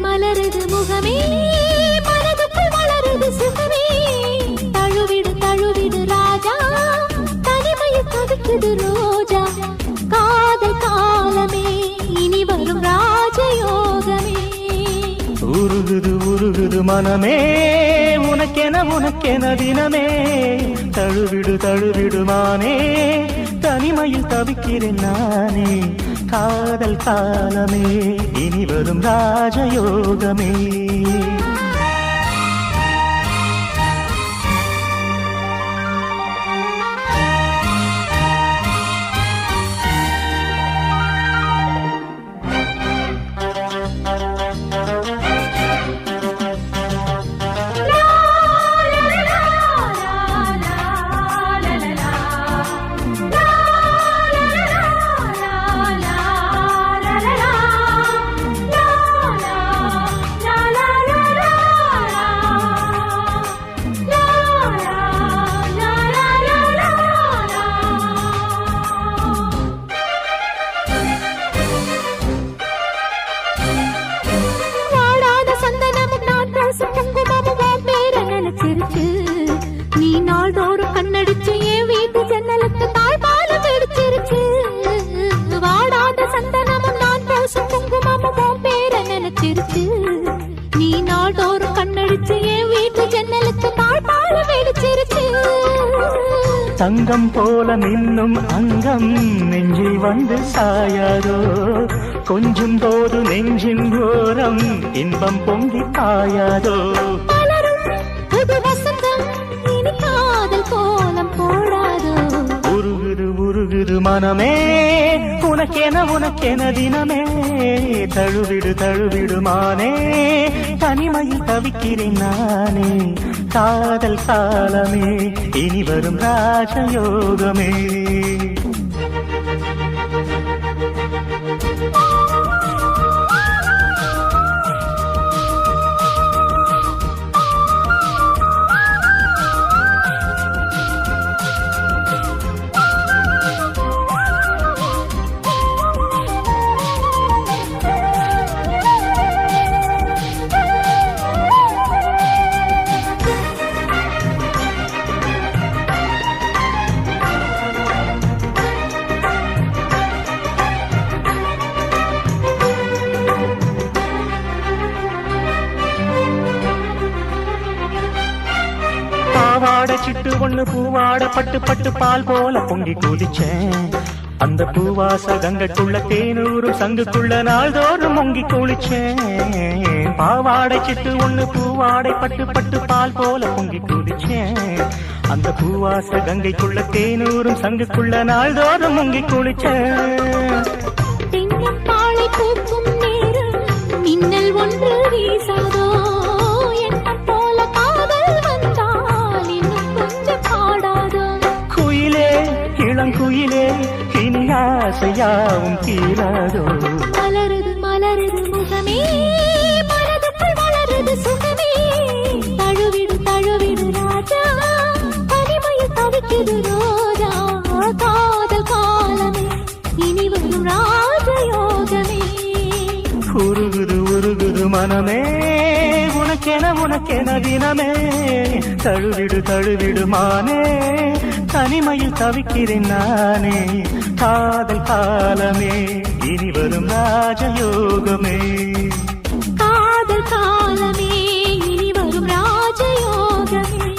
மலருது முகமே மனதுக்குள் மலருது சுகமே தழுவிடு தழுவிடு ராஜா தனிமையில் தவிக்குது ரோஜா காதல் காலமே இனி வரும் ராஜயோகமே உருகுது உருகுது மனமே உனக்கென தினமே தழுவிடு தழுவிடு மானே தனிமையில் தவிக்கிறேன் நானே காதல் காலமே இனி வரும் ராஜயோகமே நீ நாள்தோறும் கண்ணடிச்சு என் வீட்டு ஜன்னலுக்கு தாய்பாலம் வெடிச்சிருச்சு வாடாத சந்தனமும் நான் பூசும் குங்குமமும் உன் பேரை நினைச்சிருச்சு நீ நாள்தோறும் கண்ணடிச்சு என் வீட்டு ஜன்னலுக்கு தாய்பாலம் வெடிச்சிருச்சு தங்கம் போல மின்னும் அங்கம் நெஞ்சில் வந்து சாயாதோ கொஞ்சம் போது நெஞ்சின் ஓரம் இன்பம் பொங்கி பாயாதோ உருகுது மனமே உனக்கென தினமே தழுவிடு தழுவிடு மானே தனிமையில் தவிக்கிறேன் நானே காதல் காலமே இனி வரும் ராஜயோகமே பாவாட சிட்டு ஒண்ணு பூவாட பட்டு பட்டு பால் போல பொங்கி குதிச்சேன் அந்த பூவாச கங்கக்குள்ள தேனூரும் சங்குக்குள்ள நாள்தோறும் பொங்கி குளிச்சேன் பாவாடை சிட்டு ஒண்ணு பூவாடை பட்டு பட்டு பால் போல பொங்கி குதிச்சேன் அந்த பூவாச கங்கைக்குள்ள தேனூரும் சங்குக்குள்ள நாள்தோறும் பொங்கி குளிச்சேன் பாலை பூக்கும் நேரம் மின்னல் ஒன்று வீசாதோ குயிலே இனி ஆசையாவும் தீராதோ மலருது மலருது முகமே மனதுக்குள் மலருது சுகமே தழுவிடு தழுவிடு ராஜா தனிமையில் தவிக்குது ரோஜா காதல் காலமே இனி வரும் ராஜயோகமே உருகுது மனமே உனக்கென தினமே தழுவிடு தழுவிடு மானே தனிமையில் தவிக்கிறேன் நானே காதல் காலமே இனி வரும் ராஜயோகமே காதல் காலமே இனி வரும் ராஜயோகமே